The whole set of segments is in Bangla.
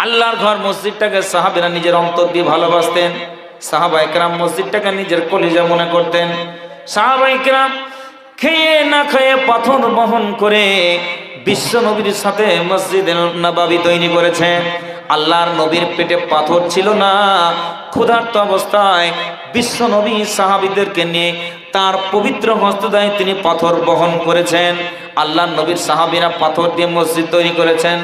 আল্লাহর ঘর মসজিদটাকে সাহাবীরা নিজের অন্তর দিয়ে ভালোবাসতেন। সাহাবায়ে কেরাম মসজিদটাকে নিজের কলিজা মনে করতেন। সাহাবায়ে কেরাম খেয়ে না খেয়ে পাথর বহন করে বিশ্ব নবীর সাথে মসজিদে নববী তৈরি করেছে। আল্লাহর নবীর পেটে পাথর ছিল না, ক্ষুধার্ত অবস্থায় বিশ্ব নবী সাহাবীদেরকে নিয়ে তার পবিত্র হস্তদ্বয়ে তিনি পাথর বহন করেছেন। আল্লাহর নবীর সাহাবীরা পাথর দিয়ে মসজিদ তৈরি করেছেন।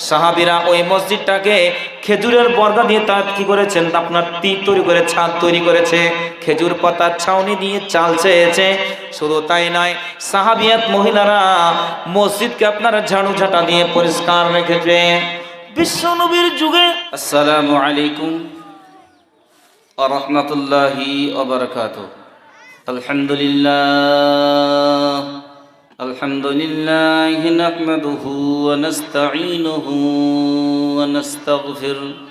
সাহাবীরা ওই মসজিদটাকে খেজুরের বর্গা দিয়ে তার কি করেছেন, আপনার তীর তৈরি করে ছাদ তৈরি করেছে, খেজুর পাতার ছাউনি দিয়ে চাল চেয়েছে। শুধু তাই নয়, সাহাবিয়াত মহিলারা মসজিদকে আপনারা ঝাড়ু ঝাঁটা দিয়ে পরিষ্কার রেখেছে। বিশ্ব নবীর যুগে আসসালামু আলাইকুম ওয়া রাহমাতুল্লাহি ওয়া বারাকাতুহু। আলহামদুলিল্লাহ আলহামদুলিল্লাহি নাহমাদুহু ওয়া নাস্তাঈনুহু ওয়া নাস্তাগফিরুহু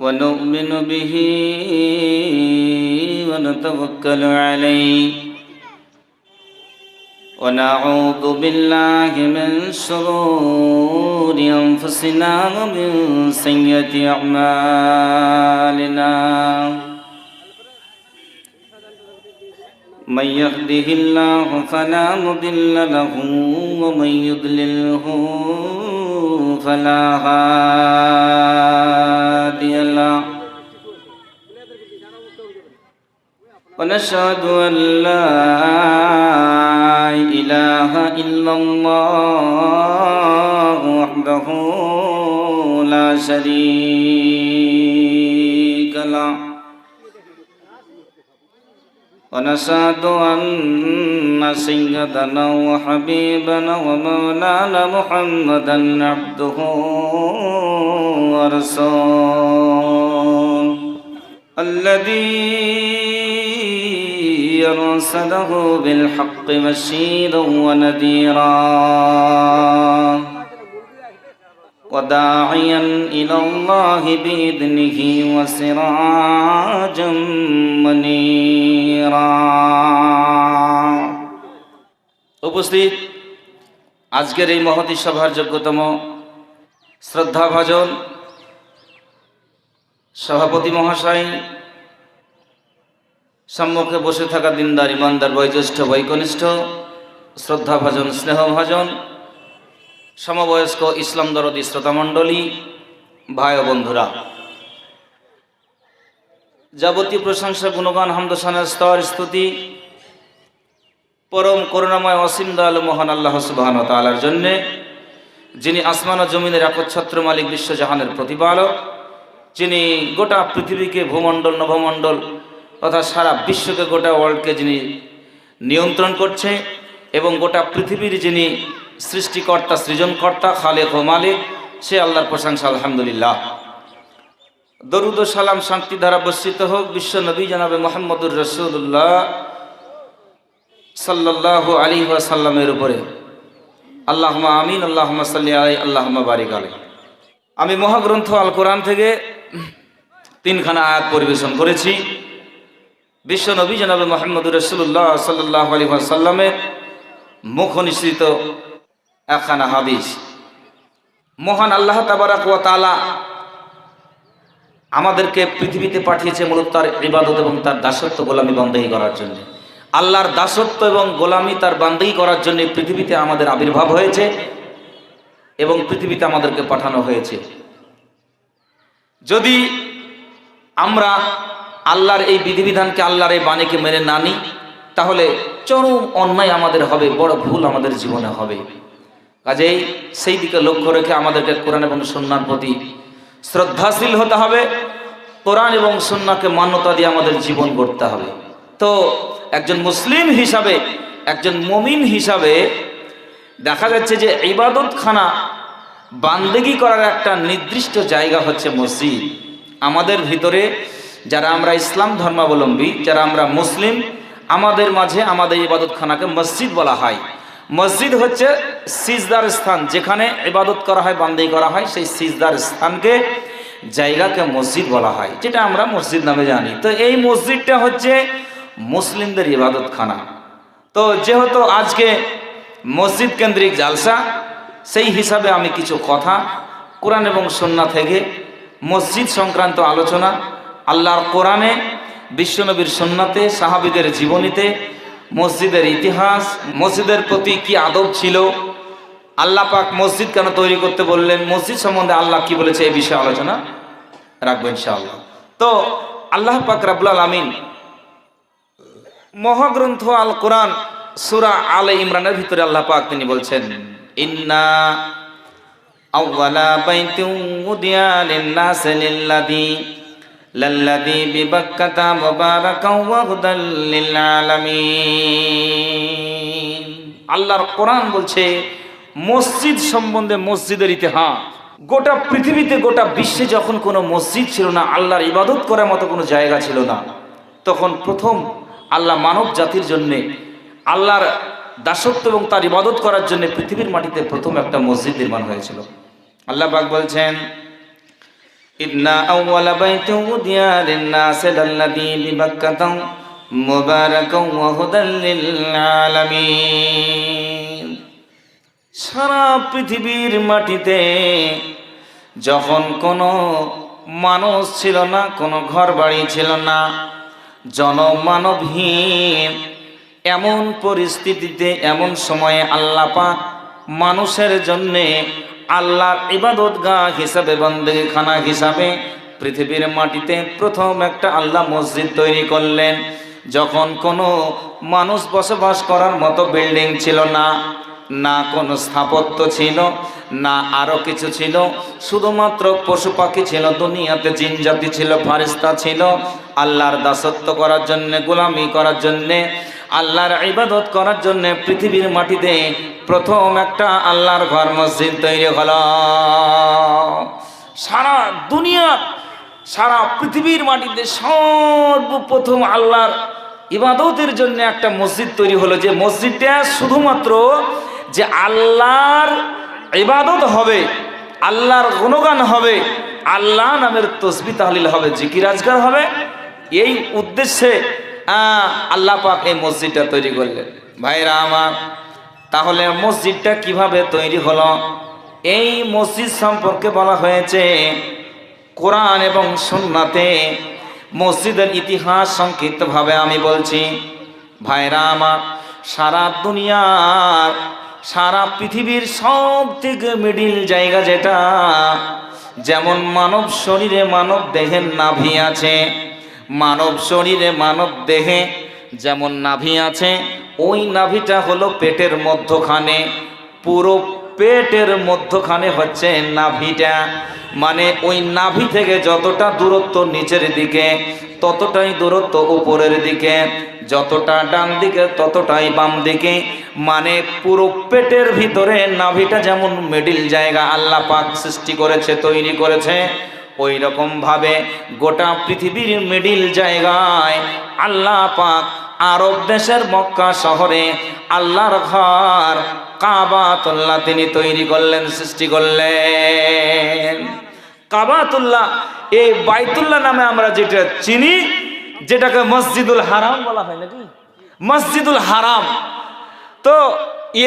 ওয়া নু'মিনু বিহি ওয়া নাতাওয়াক্কালু আলাইহি ওয়া নাউযু বিল্লাহি মিন শুরুরি আনফুসিনা ওয়া মিন সাইয়্যাতি আ'মালিনা। من يهده الله فلا مضل له ومن يضلله فلا هادي له ونشهد أن لا إله إلا الله وحده لا شريك له ونشهد أن سيدنا وحبيبنا ومولانا محمدا عبده ورسوله الذي أرسله بالحق بشيرا ونذيرا وداعيا إلى الله بإذنه وسراجا منيرا। উপস্থিত আজকের এই মহতী সভার যোগ্যতম শ্রদ্ধাভাজন সভাপতি মহাশয়, সম্মুখে বসে থাকা দিনদার ইমানদার বয়োজ্যেষ্ঠ বৈকনিষ্ঠ শ্রদ্ধাভাজন স্নেহভাজন সমবয়স্ক ইসলাম দরদী শ্রোতামণ্ডলী, ভাই ও বন্ধুরা, যাবতীয় প্রশংসা গুণগান হামদোসানের স্তর স্তুতি পরম করুণাময় অসীম দয়ালু মহান আল্লাহ সুবহানাহু ওয়া তাআলার জন্যে, যিনি আসমান ও জমিনের একচ্ছত্র মালিক, বিশ্বজাহানের প্রতিপালক, যিনি গোটা পৃথিবীকে ভূমণ্ডল নভমণ্ডল তথা সারা বিশ্বকে গোটা ওয়ার্ল্ডকে যিনি নিয়ন্ত্রণ করছে এবং গোটা পৃথিবীর যিনি সৃষ্টিকর্তা সৃজনকর্তা খালেক ও মালিক, সে আল্লাহর প্রশংসা আলহামদুলিল্লাহ। দরুদ ও সালাম শান্তি দ্বারা বর্ষিত হোক বিশ্ব নবী জনাবে মুহাম্মদুর রাসূলুল্লাহ সাল্লাল্লাহু আলাইহি ওয়াসাল্লামের উপরে। আল্লাহুম্মা আমিন, আল্লাহুম্মা সাল্লি আলাইহি, আল্লাহুম্মা বারিক আলাইহি। আমি মহাগ্রন্থ আল কোরআন থেকে তিনখানা আয়াত পরিবেশন করেছি। বিশ্ব নবী জনাবে মুহাম্মদুর রাসূলুল্লাহ সাল্লাল্লাহু আলাইহি ওয়াসাল্লামের মুখ নিঃসৃত একখানা হাদিস। মহান আল্লাহ তাবারাক ওয়া তাআলা আমাদেরকে পৃথিবীতে পাঠিয়েছে মূলত তার ইবাদত এবং তার দাসত্ব গোলামি বন্দেগী করার জন্য। আল্লাহর দাসত্ব এবং গোলামি তার বন্দেগী করার জন্য পৃথিবীতে আমাদের আবির্ভাব হয়েছে এবং পৃথিবীতে আমাদেরকে পাঠানো হয়েছে। যদি আমরা আল্লাহর এই বিধিবিধানকে, আল্লাহর এই বাণীকে মেনে না নিই, তাহলে চরম অন্যায় আমাদের হবে, বড় ভুল আমাদের জীবনে হবে। কাজেই সেই দিকে লক্ষ্য রেখে আমাদেরকে কোরআন এবং সুন্নাহর প্রতি শ্রদ্ধাশীল হতে হবে, কোরআন এবং সুন্নাহকে মান্যতা দিয়ে আমাদের জীবন গড়তে হবে। তো একজন মুসলিম হিসাবে, একজন মুমিন হিসাবে দেখা যাচ্ছে যে ইবাদতখানা বান্দেগী করার একটা নির্দিষ্ট জায়গা হচ্ছে মসজিদ। আমাদের ভিতরে যারা আমরা ইসলাম ধর্মাবলম্বী, যারা আমরা মুসলিম, আমাদের মাঝে আমাদের ইবাদতখানাকে মসজিদ বলা হয়। মসজিদ হচ্ছে সিজদার স্থান, যেখানে ইবাদত করা হয়, বান্দেগী করা হয়, সেই সিজদার স্থানকে, জায়গাকে মসজিদ বলা হয়, যেটা আমরা মসজিদ নামে জানি। তো এই মসজিদটা হচ্ছে মুসলিমদের ইবাদতখানা। তো যেহেতু আজকে মসজিদ কেন্দ্রিক জালসা, সেই হিসাবে আমি কিছু কথা কোরআন এবং সুন্নাহ থেকে মসজিদ সংক্রান্ত আলোচনা, আল্লাহর কোরআনে, বিশ্বনবীর সুন্নাতে, সাহাবীদের জীবনীতে মসজিদের ইতিহাস, মসজিদের প্রতি কি আদব ছিল, আল্লাহ পাক মসজিদ কেন তৈরি করতে বললেন, মসজিদ সম্বন্ধে আল্লাহ কি বলেছে, এই বিষয়ে আলোচনা রাখবো ইনশাআল্লাহ। তো আল্লাহ পাক রব্বুল আলামিন মহাগ্রন্থ আল কোরআন সূরা আলে ইমরানের ভিতরে আল্লাহ পাক তিনি বলছেন, ইন্না আউওয়ালা বাইতিন উদিয়া লিন-নাস লাল্লাযী বিবাক্কাতা মুবারাকাও ওয়া হুদাল লিল আলামিন। আল্লাহর কোরআন বলছে মসজিদ সম্বন্ধে, মসজিদের ইতিহাস। গোটা পৃথিবীতে, গোটা বিশ্বে যখন কোনো মসজিদ ছিল না, আল্লাহর ইবাদত করার মতো কোনো জায়গা ছিল না, তখন প্রথম আল্লাহ মানব জাতির জন্যে, আল্লাহর দাসত্ব এবং তার ইবাদত করার জন্য পৃথিবীর মাটিতে প্রথম একটা মসজিদ নির্মাণ হয়েছিল। আল্লাহ পাক বলছেন, ইন্না আউওয়ালা বাইতিন উদিয়া লিন-নাস লাল্লাযী বিবাক্কাতা মুবারাকাও ওয়া হুদাল লিল আলামিন। সারা পৃথিবীর মাটিতে যখন কোনো মানুষ ছিল না, কোনো ঘর বাড়ি ছিল না, জনমানবহীন এমন পরিস্থিতিতে, এমন সময়ে আল্লাহ পাক মানুষের জন্যে আল্লাহর ইবাদতগাহ হিসাবে, বন্দেগীখানা হিসাবে পৃথিবীর মাটিতে প্রথম একটা আল্লাহ মসজিদ তৈরি করলেন। যখন কোনো মানুষ বসবাস করার মতো বিল্ডিং ছিল না, না কোনো স্থাপত্য ছিল, না আরো কিছু ছিল, শুধুমাত্র পশু পাখি ছিল, দুনিয়াতে জিন জাতি ছিল, ফারিস্তা ছিল, আল্লাহর দাসত্ব করার জন্যে, গোলামি করার জন্যে, আল্লাহর ইবাদত করার জন্য পৃথিবীর মাটিতে প্রথম একটা আল্লাহর ঘর মসজিদ তৈরি হলো। সারা দুনিয়া, সারা পৃথিবীর মাটিতে সর্বপ্রথম আল্লাহর ইবাদতের জন্য একটা মসজিদ তৈরি হলো, যে মসজিদটা শুধুমাত্র যে আল্লাহর ইবাদত হবে, আল্লাহর গুণগান হবে, আল্লাহ নামের তসবিহ তাহলিল হবে, জিকির আজকার হবে, এই উদ্দেশ্যে আল্লাহ পাক এই মসজিদটা তৈরি করলেন। ভাইরা আমার, তাহলে মসজিদটা কিভাবে তৈরি হলো? এই মসজিদ সম্পর্কে বলা হয়েছে কোরআন এবং সুন্নাতে। মসজিদের ইতিহাস সংক্ষিপ্তভাবে আমি বলছি। ভাইরা আমার, সারা দুনিয়ার, সারা পৃথিবীর সব থেকে মিডিল জায়গা যেটা, যেমন মানব শরীরে, মানব দেহের নাভি আছে, মানব শরীরে, মানব দেহে যেমন নাভি আছে, ওই নাভিটা হলো পেটের মধ্যখানে, পুরো পেটের মধ্যখানে হচ্ছে নাভিটা। মানে ওই নাভি থেকে যতটা দূরত্ব নিচের দিকে, ততটাই দূরত্ব উপরের দিকে, যতটা ডান দিকে ততটাই বাম দিকে। মানে পুরো পেটের ভিতরে নাভিটা যেমন মিডিল জায়গা আল্লাহ পাক সৃষ্টি করেছে, তৈরি করেছে, ওই রকম ভাবে গোটা পৃথিবীর মিডিল জায়গায় আল্লাহ পাক আরব দেশের মক্কা শহরে আল্লাহর ঘর কাবাতুল্লাহ তিনি তৈরি করলেন, সৃষ্টি করলেন। কাবাতুল্লাহ, এই বাইতুল্লাহ নামে আমরা যেটা চিনি, যেটাকে মসজিদুল হারাম বলা হয় নাকি, মসজিদুল হারাম। তো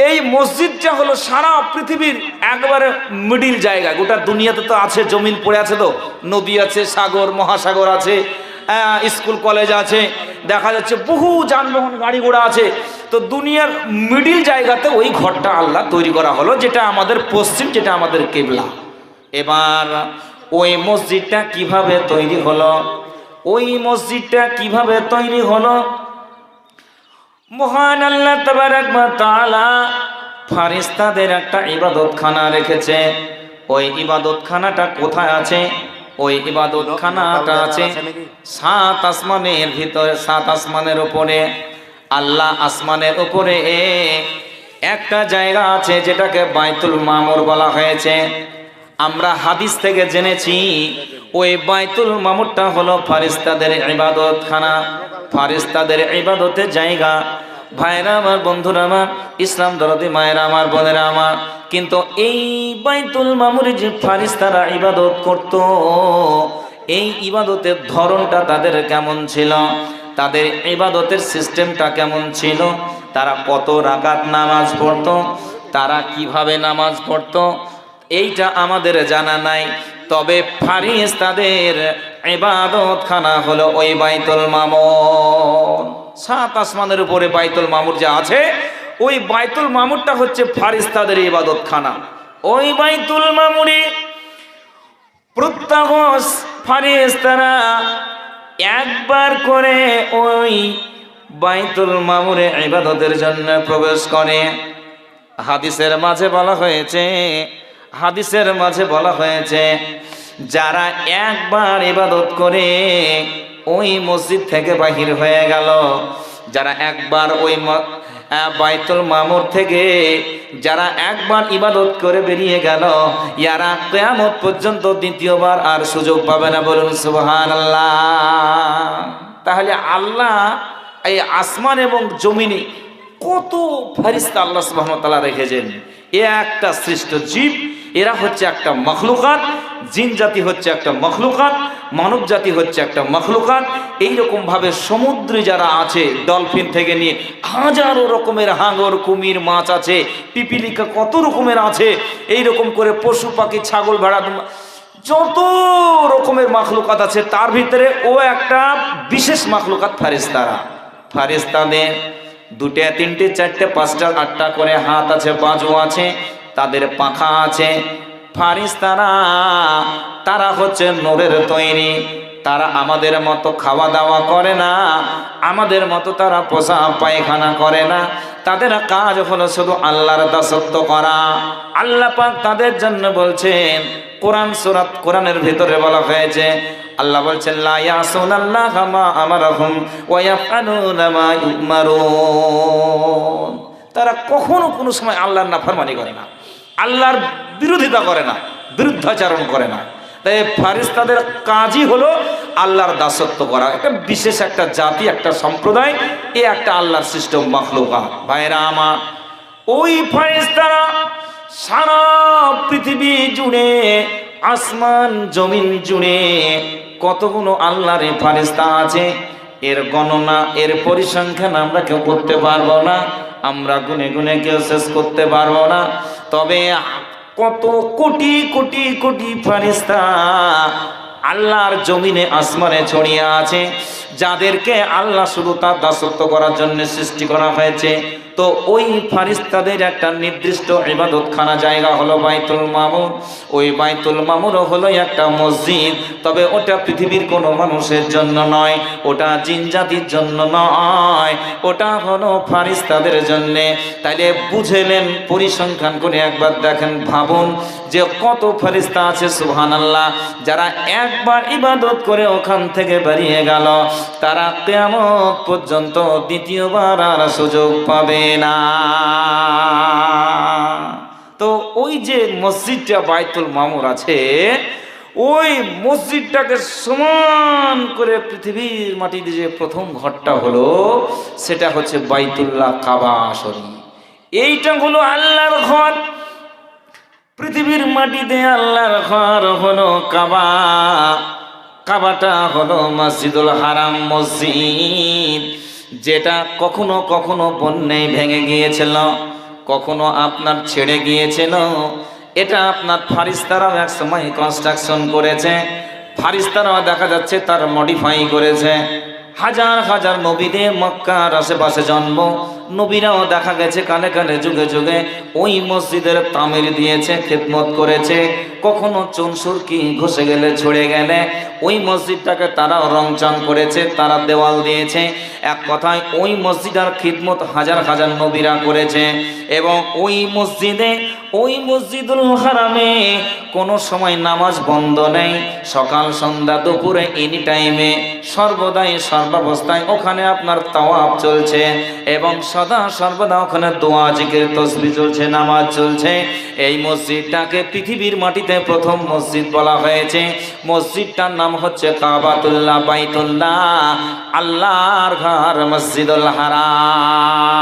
এই মসজিদটা হলো সারা পৃথিবীর একবারে মিডিল জায়গা। গোটা দুনিয়াতে তো আছে, জমিন পড়ে আছে, তো নদী আছে, সাগর মহাসাগর আছে, স্কুল কলেজ আছে, দেখা যাচ্ছে বহু যানবাহন গাড়ি ঘোড়া আছে। তো দুনিয়ার মিডিল জায়গাতে ওই ঘরটা আল্লাহ তৈরি করা হলো, যেটা আমাদের পশ্চিম, যেটা আমাদের কিবলা। এবার ওই মসজিদটা কিভাবে তৈরি হলো? ওই মসজিদটা কিভাবে তৈরি হলো? মহান আল্লাহ তাবারক ওয়া তাআলা ফারিস্তাদের একটা ইবাদতখানা রেখেছে। ওই ইবাদতখানাটা কোথায় আছে? ওই ইবাদতখানাটা আছে 7 আসমানের ভিতরে, 7 আসমানের উপরে। আল্লাহ আসমানের উপরে একটা জায়গা আছে যেটাকে বাইতুল মামুর বলা হয়েছে। আমরা হাদিস থেকে জেনেছি ওই বাইতুল মামুরটা হলো ফারিস্তাদের ইবাদতখানা, ফারিস্তাদের ইবাদতের জায়গা। ভাইরা আমার, বন্ধুরা আমার, ইসলাম দরদি মায়েরা আমার, বোনেরা আমার, কিন্তু এই বাইতুল মামুরে যে ফারিস্তারা ইবাদত করত, এই ইবাদতের ধরনটা তাদের কেমন ছিল, তাদের ইবাদতের সিস্টেমটা কেমন ছিল, তারা কত রাকাত নামাজ পড়তো, তারা কিভাবে নামাজ পড়তো এইটা আমাদের জানা নাই। তবে ফারিস্তাদের ইবাদত খানা হলো ওই বাইতুল মামুর। 7 আসমানের উপরে বাইতুল মামুর যা আছে, ওই বাইতুল মামুরটা হচ্ছে ফারিস্তাদের ইবাদত খানা। ওই বাইতুল মামুরে প্রত্যহ ফারিস্তারা একবার করে ওই বাইতুল মামুরে ইবাদতের জন্য প্রবেশ করে। হাদিসের মাঝে বলা হয়েছে যারা একবার ইবাদত করে ওই মসজিদ থেকে বাহির হয়ে গেল, যারা একবার ওই বাইতুল মামুর থেকে যারা একবার ইবাদত করে বেরিয়ে গেল, ইয়ারা কিয়ামত পর্যন্ত দ্বিতীয়বার আর সুযোগ পাবে না। বলুন সুবহানাল্লাহ। তাহলে আল্লাহ এই আসমান এবং জমিনে কত ফেরেশতা আল্লাহ সুবহানাহু ওয়া তাআলা রেখেছেন। এ একটা সৃষ্ট জীব, এরা হচ্ছে একটা মখলুকাত, জিন জাতি হচ্ছে একটা মখলুকাত, মানব জাতি হচ্ছে একটা মখলুকাত। এইরকম ভাবে সমুদ্রে যারা আছে, ডলফিন থেকে নিয়ে হাজারো রকমের হাঙর, কুমির, মাছ আছে, পিপিলিকা কত রকমের আছে। এইরকম করে পশু পাখি, ছাগল, ভেড়া, যত রকমের মখলুকাত আছে, তার ভিতরে ও একটা বিশেষ মখলুকাত ফেরেশতারা। ফেরেশতাদের 2, 3, 4, 5, 8টা করে হাত আছে, বাজু আছে, তাদের পাখা আছে। ফারিস্তারা তারা হচ্ছে নূরের তৈরি। তারা আমাদের মতো খাওয়া দাওয়া করে না, আমাদের মতো তারা পোষা পায়খানা করে না। তাদের কাজ হলো শুধু আল্লাহর দাসত্ব করা। আল্লাহ পাক তাদের জন্য বলছেন, কোরআনের ভিতরে বলা হয়েছে, আল্লাহ বলছেন লা ইয়াসুনাল্লাহা মা আমারহুম ওয়া ইয়াফআলুনা মা ইউমারুন। তারা কখনো কোনো সময় আল্লাহর নাফরমানি করে না, আল্লাহর বিরোধিতা করে না, বিরুদ্ধাচরণ করে না। তাই ফারিস্তাদের কাজই হলো আল্লাহর দাসত্ব করা। একটা বিশেষ একটা জাতি, একটা সম্প্রদায়, এ একটা আল্লাহর সৃষ্ট মাখলুকাত। ভাইরা আমার, ওই ফারিস্তারা সারা পৃথিবী জুড়ে, আসমান জমিন জুড়ে কতগুলো আল্লাহর ফারিস্তা আছে, এর গণনা, এর পরিসংখ্যান আমরা কেউ করতে পারবো না, আমরা গুনে গুনে কেউ শেষ করতে পারবো না। তবে কত কোটি কোটি কোটি ফেরেশতা আল্লাহর জমিনে আসমানে ছড়িয়ে আছে, যাদেরকে আল্লাহ শুধু তার দাসত্ব করার জন্য সৃষ্টি করা হয়েছে। তো ওই ফেরেশতাদের একটা নির্দিষ্ট ইবাদতখানা জায়গা হলো বাইতুল মামুর। ওই বাইতুল মামুরও হলো একটা মসজিদ, তবে ওটা পৃথিবীর কোনো মানুষের জন্য নয়, ওটা জিন জাতির জন্য নয়, ওটা হলো ফেরেশতাদের জন্য। তাইলে বুঝলেন, পরিসংখ্যান করে একবার দেখেন, ভাবুন যে কত ফেরেশতা আছে। সুবহানাল্লাহ। যারা একবার ইবাদত করে ওখান থেকে বেরিয়ে গেল, তারা কিয়ামত পর্যন্ত দ্বিতীয়বার আর সুযোগ পাবে না। তো ওই যে মসজিদটা বাইতুল মামুর আছে, ওই মসজিদটাকে সমান করে পৃথিবীর মাটিতে যে প্রথম ঘরটা হলো, সেটা হচ্ছে বাইতুল্লাহ কাবা শরীফ। এইটা হলো আল্লাহর ঘর। পৃথিবীর মাটিতে আল্লাহর ঘর হলো কাবা। কাবাটা হলো মসজিদুল হারাম, মসজিদ যেটা কখনো কখনো বন্যায় ভেঙে গিয়েছিল, কখনো আপনার ছেড়ে গিয়েছিল। এটা আপনার ফারিস্তারাও এক সময় কনস্ট্রাকশন করেছে, ফারিস্তারাও দেখা যাচ্ছে তার মডিফাই করেছে। হাজার হাজার নবীদের মক্কার আশেপাশে জন্ম, নবীরাও দেখা গেছে কানে কানে যুগে যুগে ওই মসজিদের তামির দিয়েছে, খেদমত করেছে। কখনো চুনসুরকি ঘষে গেলে, ঝরে গেলে ওই মসজিদটাকে তারাও রংচং করেছে, তারা দেওয়াল দিয়েছে। এক কথায় ওই মসজিদের খিদমত হাজার হাজার নবীরা করেছে। এবং ওই মসজিদে, ওই মসজিদুল হারামে কোনো সময় নামাজ বন্ধ নেই, সকাল সন্ধ্যা দুপুরে এনি টাইমে, সর্বদাই সর্বাবস্থায় ওখানে আপনার তাওয়াফ চলছে এবং সদা সর্বদা ওখানে দোয়া জিকির তাসবিহ চলছে, নামাজ চলছে। এই মসজিদটাকে পৃথিবীর মাটিতে প্রথম মসজিদ বলা হয়েছে। মসজিদটার নাম হচ্ছে কাবাতুল্লাহ, বাইতুল্লাহ, আল্লাহর ঘর, মসজিদুল হারাম।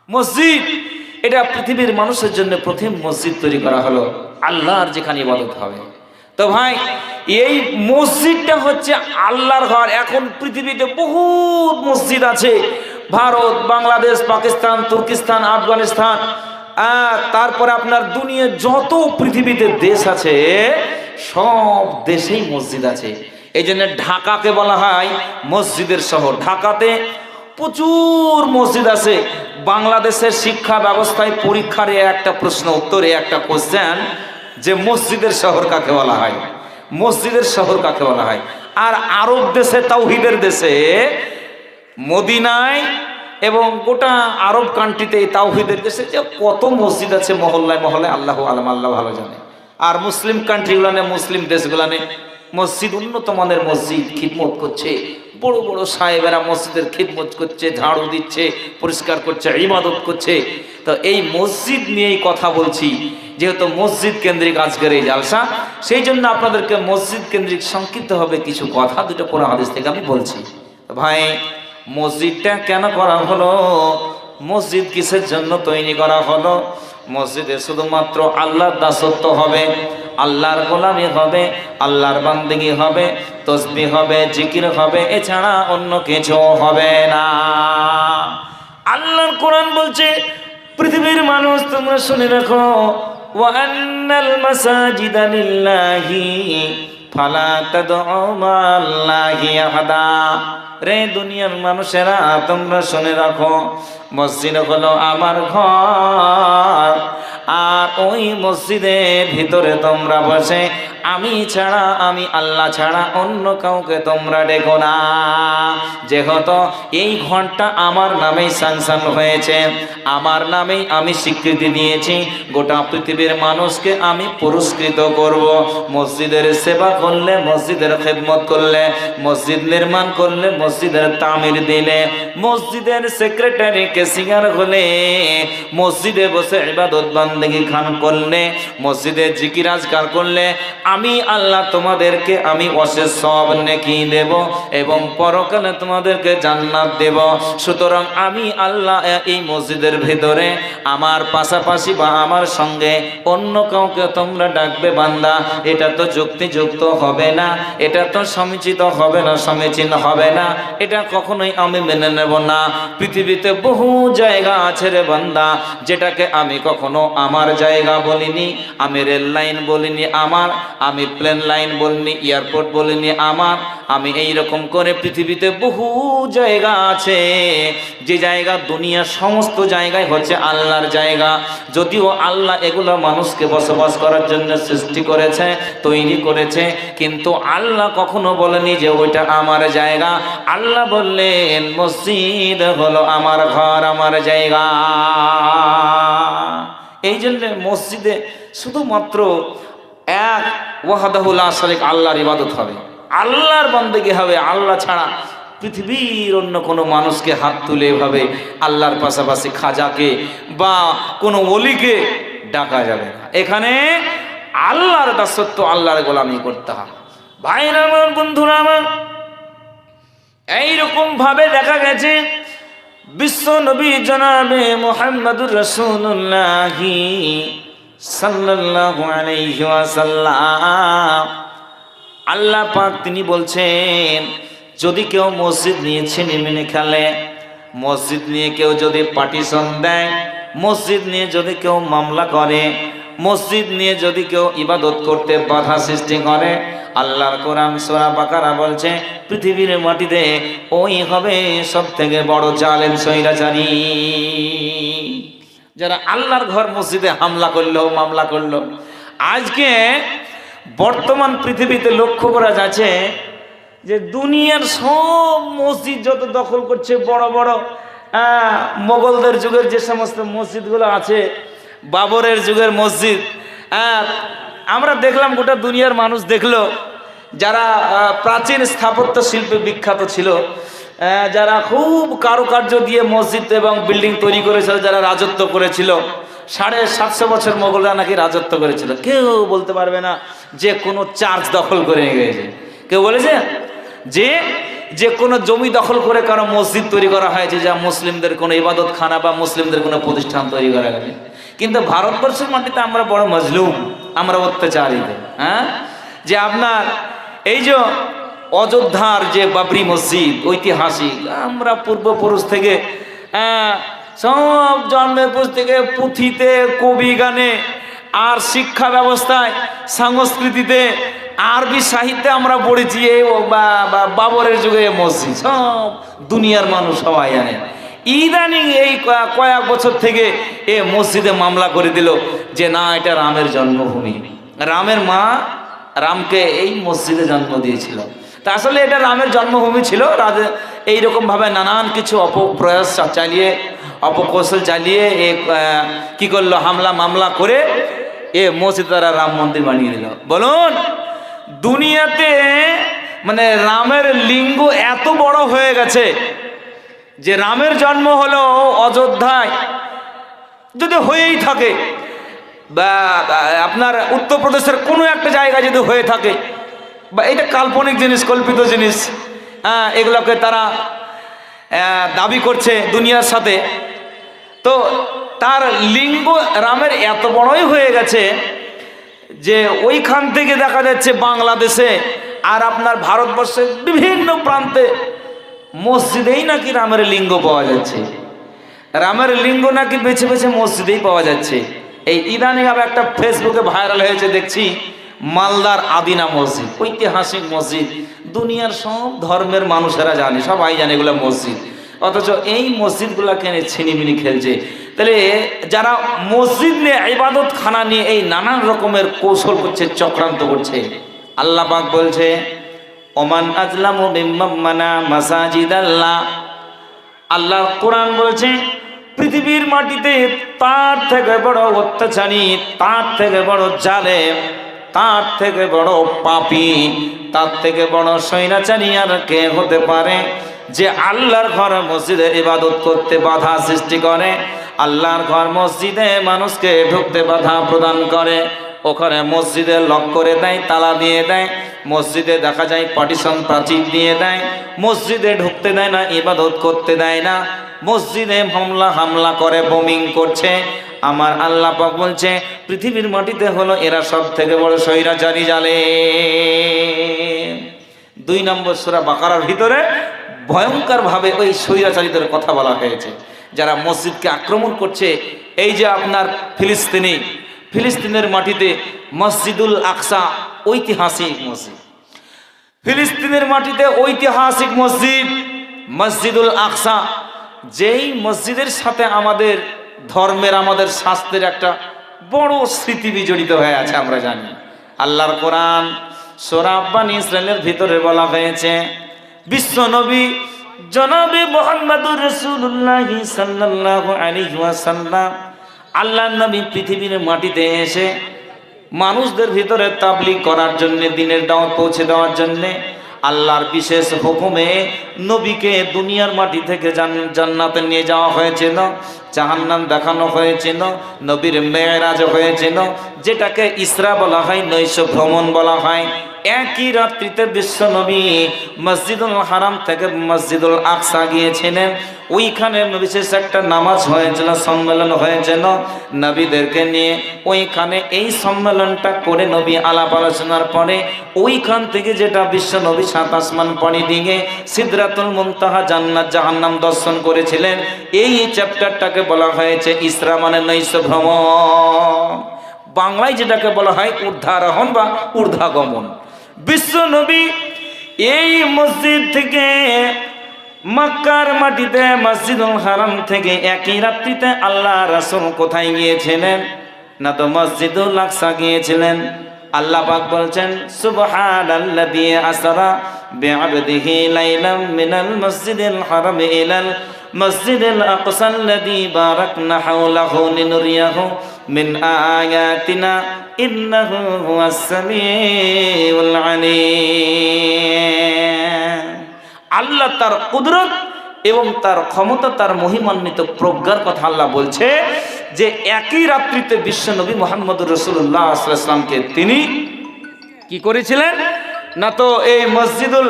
মসজিদ এটা পৃথিবীর মানুষের জন্য প্রথম মসজিদ তৈরি করা হলো, আল্লাহর যেখানে ইবাদত হবে। তো ভাই, এই মসজিদটা হচ্ছে আল্লাহর ঘর। এখন পৃথিবীতে বহুত মসজিদ আছে, ভারত, বাংলাদেশ, পাকিস্তান, তুর্কিস্তান, আফগানিস্তান, তারপরে আপনার দুনিয়া যত পৃথিবীতে দেশ আছে সব দেশেই মসজিদ আছে। এই জন্য ঢাকাকে বলা হয় মসজিদের শহর। ঢাকাতে প্রচুর মসজিদ আছে। বাংলাদেশের শিক্ষা ব্যবস্থায় পরীক্ষার একটা প্রশ্ন উত্তরে একটা কোশ্চেন যে মসজিদের শহর কাকে বলা হয়, মসজিদের শহর কাকে বলা হয়। আর আরব দেশে, তাওহীদের দেশে, মদিনায় এবং গোটা আরব কান্ট্রিতে তাওহীদের দেশে যে কত মসজিদ আছে মহল্লায় মহল্লায়, আল্লাহ আলম, আল্লাহ ভালো জানে। আর মুসলিম কান্ট্রিগুলানে, মুসলিম দেশগুলানে মসজিদ, উন্নত মানের মসজিদ খিদমত করছে। বড় বড় সাহেবেরা মসজিদের খিদমত করছে, ঝাড়ু দিচ্ছে, পরিষ্কার করছে, ইবাদত করছে। তো এই মসজিদ নিয়েই কথা বলছি, যেহেতু মসজিদ কেন্দ্রিক আজকের এই জালসা, সেই জন্য আপনাদেরকে মসজিদ কেন্দ্রিক সংক্ষিপ্ত হবে কিছু কথা দুটো কোরআন হাদিস থেকে আমি বলছি। ভাই, মসজিদটা কেন করা হলো, মসজিদ কিসের জন্য তৈরি করা হলো? মসজিদে শুধুমাত্র আল্লাহর দাসত্ব হবে, আল্লাহর গোলামি হবে, আল্লাহর বান্দিগি হবে, তসবিহ হবে, জিকির হবে, এছাড়া অন্য কিছু হবে না। আল্লাহর কোরআন বলছে, পৃথিবীর মানুষ তোমরা শুনে রাখো, ওয়া আন্নাল মাসাজিদা লিল্লাহি ফালা তাদউ মা'আল্লাহি আহাদা। রে দুনিয়ার মানুষেরা তোমরা শুনে রাখো, মসজিদ হলো আমার ঘর, আর ওই মসজিদের ভিতরে তোমরা বসে আমি ছাড়া, আমি আল্লাহ ছাড়া অন্য কাউকে তোমরা ডেকো না। যেহেতু এই ঘরটা আমার নামেই স্যাংশন হয়েছে, আমার নামেই আমি স্বীকৃতি দিয়েছি, গোটা পৃথিবীর মানুষকে আমি পুরস্কৃত করব। মসজিদের সেবা করলে, মসজিদের খেদমত করলে, মসজিদ নির্মাণ করলে, মসজিদের তামির দিলে, মসজিদের সেক্রেটারি কেসিয়ার হলে, মসজিদে বসে ইবাদত বান্দেগি খান করলে, মসজিদে জিকির আজকার করলে, আমি আল্লাহ তোমাদেরকে আমি অশেষ সওয়াব নেকি দেব এবং পরকালে তোমাদেরকে জান্নাত দেব। সুতরাং আমি আল্লাহ এই মসজিদের ভিতরে আমার পাশাপাশি বা আমার সঙ্গে অন্য কাউকে তোমরা ডাকবে বান্দা, এটা তো যুক্তিযুক্ত হবে না, এটা তো সমীচিত হবে না, সমীচীন হবে না, এটা কখনোই আমি মেনে নেব না। পৃথিবীতে বহু জায়গা আছে রে বান্দা, যেটাকে আমি কখনো আমার জায়গা বলিনি, আমি রেল লাইন বলিনি আমার, আমি প্লেন লাইন বলিনি, এয়ারপোর্ট বলিনি আমার, আমি এই রকম করে পৃথিবীতে বহু জায়গা আছে, যে জায়গা দুনিয়ার সমস্ত জায়গায় হচ্ছে আল্লাহর জায়গা। যদিও আল্লাহ এগুলো মানুষকে বসবাস করার জন্য সৃষ্টি করেছে, তৈরি করেছে, কিন্তু আল্লাহ কখনো বলেনি যে ওইটা আমার জায়গা। আল্লাহ বললেন মসজিদ হলো আমার ঘর, আমার জায়গা। এই জন্য মসজিদে শুধুমাত্র এক ওয়াহদাহু লা শারীক আল্লাহর ইবাদত হবে, আল্লাহর বান্দেগি হবে। আল্লাহ ছাড়া পৃথিবীর অন্য কোনো মানুষকে হাত তুলে এভাবে আল্লাহর পাশাপাশি খাজাকে বা কোনো ওলিকে ডাকা যাবে না। এখানে আল্লাহর দাসত্ব, আল্লাহর গোলামি করতে হবে। ভাইরা আমার, বন্ধুরা আমার, এইরকম ভাবে দেখা গেছে বিশ্ব নবী জনাবে মুহাম্মদুর রাসূলুল্লাহ সাল্লাল্লাহু আলাইহি ওয়াসাল্লাম, আল্লাহ পাক তিনি বলছেন, যদি কেউ মসজিদ নিয়ে ছিনিমিনি খেলে, মসজিদ নিয়ে কেউ যদি পার্টিশন দেয়, মসজিদ নিয়ে যদি কেউ মামলা করে, মসজিদ নিয়ে যদি কেউ ইবাদত করতে বাধা সৃষ্টি করে, আল্লাহর কোরআন সূরা বাকারা বলছে পৃথিবীর মাটিতে ওই হবে সব থেকে বড় জালেম, স্বৈরাচারী। যারা আল্লাহর ঘর মসজিদে হামলা করলো, মামলা করলো। আজকে বর্তমান পৃথিবীতে লক্ষ্য করা যাচ্ছে যে দুনিয়ার সব মসজিদ যত দখল করছে, বড় বড় মোগলদের যুগের যে সমস্ত মসজিদগুলো আছে, বাবরের যুগের মসজিদ, আমরা দেখলাম, গোটা দুনিয়ার মানুষ দেখলো, যারা প্রাচীন স্থাপত্য শিল্পে বিখ্যাত ছিল, যারা খুব কারুকার্য দিয়ে মসজিদ এবং বিল্ডিং তৈরি করেছিল, যারা রাজত্ব করেছিল, 750 বছর মোগলরা নাকি রাজত্ব করেছিল। কেউ বলতে পারবে না যে কোনো চার্চ দখল করে নিয়ে গেছে। কেউ বলেছে যে কোনো জমি দখল করে কারো মসজিদ তৈরি করা হয়েছে, যা মুসলিমদের কোনো ইবাদত খানা বা মুসলিমদের কোনো প্রতিষ্ঠান তৈরি করা গেছে। কিন্তু ভারতবর্ষের মাটিতে আমরা বড় মজলুম, আমরা অত্যাচারিত। যে আপনার এই যে অযোধ্যার যে বাবরি মসজিদ ঐতিহাসিক, আমরা পূর্বপুরুষ থেকে সব জন্মের পর থেকে পুঁথিতে, কবি গানে আর শিক্ষা ব্যবস্থায়, সংস্কৃতিতে, আরবি সাহিত্যে আমরা পড়েছি এই বাবরের যুগে মসজিদ সব দুনিয়ার মানুষ সবাই জানে। ইদানিং এই কয়েক বছর থেকে এ মসজিদে মামলা করে দিল যে না, এটা রামের জন্মভূমি, রামের মা রামকে এই মসজিদে জন্ম দিয়েছিল। তা আসলে এটা রামের জন্মভূমি ছিল। এইরকম ভাবে নানান কিছু অপপ্রয়াস চালিয়ে, অপকৌশল চালিয়ে কি করলো, হামলা মামলা করে এ মসজিদ তারা রাম মন্দির বানিয়ে দিল। বলুন, দুনিয়াতে মানে রামের লিঙ্গ এত বড় হয়ে গেছে যে রামের জন্ম হলো অযোধ্যায়, যদি হয়েই থাকে বা আপনার উত্তরপ্রদেশের কোনো একটা জায়গায় যদি হয়ে থাকে, বা এটা কাল্পনিক জিনিস, কল্পিত জিনিস, এগুলোকে তারা দাবি করছে দুনিয়ার সাথে, তো তার লিঙ্গ রামের এত বড়ই হয়ে গেছে যে ওইখান থেকে দেখা যাচ্ছে বাংলাদেশে আর আপনার ভারতবর্ষের বিভিন্ন প্রান্তে মসজিদেই নাকি রামের লিঙ্গ পাওয়া যাচ্ছে। রামের লিঙ্গ নাকি বেছে বেছে মসজিদেই পাওয়া যাচ্ছে। এই ইদানিং আবার একটা ফেসবুকে ভাইরাল হয়েছে দেখছি, মালদার আদিনা মসজিদ, ঐতিহাসিক মসজিদ, দুনিয়ার সব ধর্মের মানুষেরা জানে, সবাই জানে এগুলো মসজিদ, অথচ এই মসজিদগুলোকে ছিনিমিনি খেলছে। তাহলে যারা মসজিদ নিয়ে, ইবাদত খানা নিয়ে এই নানান রকমের কৌশল করছে, চক্রান্ত করছে, আল্লাহ পাক বলছে ওমান আজলামু মিম্মান মানা মাসাজিদাল্লাহ। আল্লাহ কোরআন বলছে পৃথিবীর মাটিতে তার থেকে বড় অত্যাচারী, তার থেকে বড় জালেম, তার থেকে বড় পাপী, তার থেকে বড় স্বৈরাচারী আর কে হতে পারে যে আল্লাহর ঘর মসজিদে ইবাদত করতে বাধা সৃষ্টি করে, আল্লাহর ঘর মসজিদে মানুষকে ঢুকতে বাধা প্রদান করে, ওখানে মসজিদে লক করে দেয়, তালা দিয়ে দেয়, মসজিদে দেখা যায় পার্টিশন প্রাচীর দিয়ে দেয়, মসজিদে ঢুকতে দেয় না, ইবাদত করতে দেয় না, মসজিদে হামলা করে, বোমিং করছে। আমার আল্লাহ পাক বলছে পৃথিবীর মাটিতে হলো এরা সব থেকে বড় স্বৈরাচারী জালেম। 2 নম্বর সূরা বাকারার ভিতরে ভয়ঙ্কর ভাবে ওই স্বৈরাচারীদের কথা বলা হয়েছে, যারা মসজিদকে আক্রমণ করছে। এই যে আপনার ফিলিস্তিনের মাটিতে মসজিদুল আকসা, ঐতিহাসিক মসজিদ, ফিলিস্তিনের মাটিতে ঐতিহাসিক মসজিদ মসজিদুল আকসা, যেই মসজিদের সাথে আমাদের ধর্মের, আমাদের শাস্ত্রের একটা বড় স্মৃতি বিজড়িত হয়ে আছে, আমরা জানি। আল্লাহর কোরআন সূরা বনী ইসরাইলের ভিতরে বলা হয়েছে বিশ্ব নবী জনাবে মুহাম্মদুর রাসূলুল্লাহ সাল্লাল্লাহু আলাইহি ওয়াসাল্লাম, আল্লাহর নবী পৃথিবীর মাটিতে এসে মানুষদের ভিতরে তাবলীগ করার জন্য, দ্বীনের দাওয়াত পৌঁছে দেওয়ার জন্য আল্লাহর বিশেষ হুকুমে নবীকে দুনিয়ার মাটি থেকে জান্নাতে নিয়ে যাওয়া হয়েছিল, জাহান্নাম দেখানো হয়েছিল, নবীর মেরাজ হয়েছিল, যেটাকে ইসরা বলা হয়, নৈশ ভ্রমণ বলা হয়। একই রাত্রিতে বিশ্ব নবী মসজিদুল হারাম থেকে মসজিদুল আকসা গিয়েছিলেন। ওইখানে বিশেষ একটা নামাজ হয়েছিল, সম্মেলন হয়েছিল নবীদেরকে নিয়ে। ওইখানে এই সম্মেলনটা করে নবী আলাপ আলোচনার পরে ওইখান থেকে যেটা বিশ্ব নবী 7 আসমান পাড়ি দিয়ে সিদরাতুল মুনতাহা, জান্নাত জাহান্নাম দর্শন করেছিলেন, এই চ্যাপ্টারটাকে বলা হয়েছে ইসরা, মানে নৈশ ভ্রমণ। বাংলায় যেটাকে বলা হয় ঊর্ধ্বারোহণ বা ঊর্ধ্বাগমন। বিশ্ব নবী এই মসজিদ থেকে মক্কার মাটিতে মসজিদুল হারাম থেকে একই রাত্রিতে আল্লাহ রাসূল কোথায় গিয়েছিলেন? না তো মসজিদুল আকসা গিয়েছিলেন। আল্লাহ পাক বলছেন সুবহানাল্লাযী আসরা বিআবদিহি লাইলাম মিনাল মসজিদিল হারাম ইলাল মসজিদিল আকসাল্লাযী বারাকনা হাওলাহু লিনুরিয়াহু মিন আয়াতিনা ইন্নাহু হুয়াস সামিউল আলীম। আল্লাহ তার কুদরত এবং তার ক্ষমতা, তার মহিমান্বিত প্রজ্ঞার কথা আল্লাহ বলছে যে একই রাত্রিতে বিশ্ব নবী মুহাম্মদুর রাসূলুল্লাহ সাল্লাল্লাহু আলাইহি ওয়াসাল্লামকে তিনি কি করেছিলেন? না তো এই মসজিদুল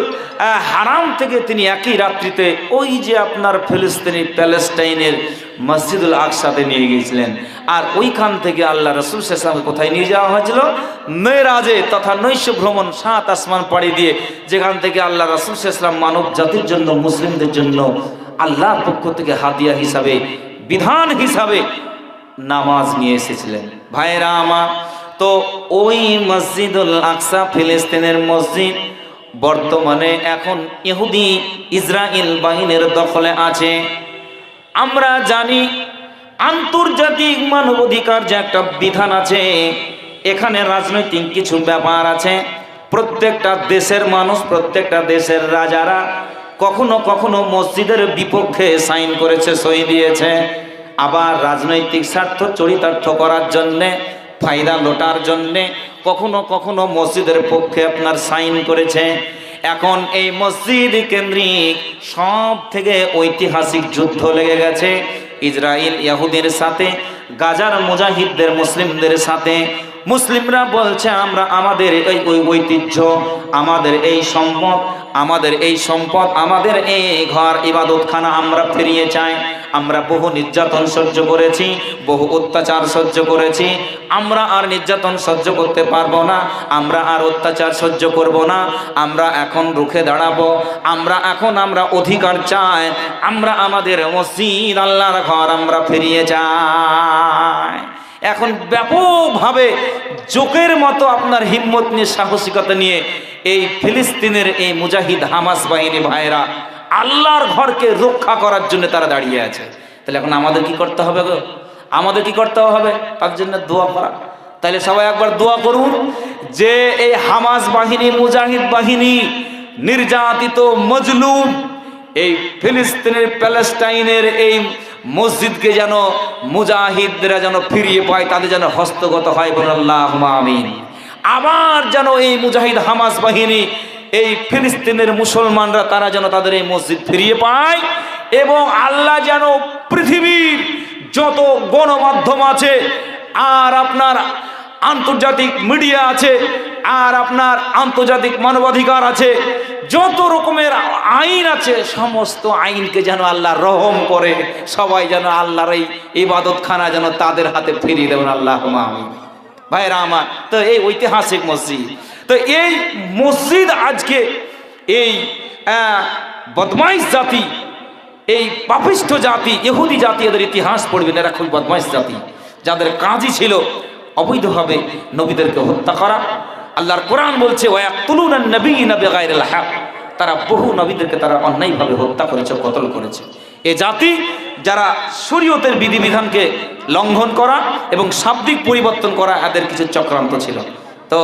হারাম থেকে তিনি একই রাত্রিতে ওই যে আপনার ফিলিস্তিনি প্যালেস্টাইনের মসজিদুল আকসাতে নিয়ে গিয়েছিলেন। আর ওইখান থেকে আল্লাহ রাসূল সাল্লাল্লাহু আলাইহি ওয়াসাল্লামকে কোথায় নিয়ে যাওয়া হয়েছিল? মেরাজে তথা নৈশ ভ্রমণ, 7 আসমান পাড়ি দিয়ে, যেখান থেকে আল্লাহ রাসূল সাল্লাল্লাহু আলাইহি ওয়াসাল্লাম মানব জাতির জন্য, মুসলিমদের জন্য আল্লাহর পক্ষ থেকে হাদিয়া হিসাবে, বিধান হিসাবে নামাজ নিয়ে এসেছিলেন। ভাইরা আমার, তো ওই মসজিদুল আকসা ফিলিস্তিনের মসজিদ বর্তমানে এখন ইহুদি ইসরায়েল বাহিনীর দখলে আছে। আমরা জানি আন্তর্জাতিক মানবাধিকার যে একটা বিধান আছে, এখানে রাজনৈতিক কিছু ব্যাপার আছে। প্রত্যেকটা দেশের মানুষ, প্রত্যেকটা দেশের রাজারা কখনো কখনো মসজিদের বিপক্ষে সাইন করেছে, সই দিয়েছে। আবার রাজনৈতিক স্বার্থ চরিতার্থ করার জন্যে, ফায়দা লোটার জন্যে কখনো কখনো মসজিদের পক্ষে আপনার সাইন করেছে। এখন এই মসজিদ কেন্দ্রিক সব থেকে ঐতিহাসিক যুদ্ধ লেগে গেছে ইসরায়েল ইহুদির সাথে, গাজার মুজাহিদদের মুসলিমদের সাথে। মুসলিমরা বলছে আমরা আমাদের এই ঐতিহ্য, আমাদের এই সম্পদ, আমাদের এই ঘর ইবাদতখানা আমরা ফিরিয়ে চাই। আমরা বহু নির্যাতন সহ্য করেছি, বহু অত্যাচার সহ্য করেছি, আমরা আর নির্যাতন সহ্য করতে পারবো না, আমরা আর অত্যাচার সহ্য করব না, আমরা এখন রুখে দাঁড়াবো, আমরা অধিকার চাই, আমরা আমাদের মসজিদ আল্লাহর ঘর আমরা ফিরিয়ে চাই। এখন ব্যাপকভাবে জোকের মতো আপনার হিম্মত নিয়ে, সাহসিকতা নিয়ে এই ফিলিস্তিনের এই মুজাহিদ হামাস বাহিনী ভাইরা আল্লাহর ঘরকে রক্ষা করার জন্য তারা দাঁড়িয়ে আছে। তাহলে এখন আমাদের কি করতে হবে গো? আমাদের কি করতে হবে? তার জন্য দোয়া করা। তাহলে সবাই একবার দোয়া করুন যে এই হামাস বাহিনী, মুজাহিদ বাহিনী, নির্যাতিত মজলুম এই ফিলিস্তিনের, প্যালেস্টাইনের এই মসজিদকে যেন মুজাহিদরা যেন ফিরিয়ে পায়, তাদের যেন হস্তগত হয়, বলুন আল্লাহুম্মা আমিন। আবার যেন এই মুজাহিদ হামাস বাহিনী, এই ফিলিস্তিনের মুসলমানরা তারা যেন তাদের এই মসজিদ ফিরিয়ে পায়, এবং আল্লাহ যেন পৃথিবীর যত গণমাধ্যম আছে, আর আপনার আন্তর্জাতিক মিডিয়া আছে, আর আপনার আন্তর্জাতিক মানবাধিকার আছে, যত রকমের আইন আছে, সমস্ত আইনকে যেন আল্লাহ রহম করে, সবাই যেন আল্লাহর এই ইবাদতখানা যেন তাদের হাতে ফিরিয়ে দেবেন, আল্লাহুম্মা আমিন। ভাইরা আমার, তো এই ঐতিহাসিক মসজিদ, তো এই মসজিদ আজকে এই বদমাইশ জাতি, এই পাপিষ্ঠ জাতি, ইহুদি জাতি, এদের ইতিহাস পড়বেন, এরা খুব বদমাইশ জাতি, যাদের কাজই ছিল অবৈধভাবে নবীদেরকে হত্যা করা। আল্লাহর কোরআন বলছে ওয়ায়াকতুলুনান নাবিয়্যিনা বিগাইরিল হক, তারা বহু নবীদেরকে তারা অন্যায়ভাবে হত্যা করেছে, কতল করেছে। এই জাতি যারা শরীয়তের বিধিবিধানকে লঙ্ঘন করা এবং শাব্দিক পরিবর্তন করা, এদের কিছু চক্রান্ত ছিল। তো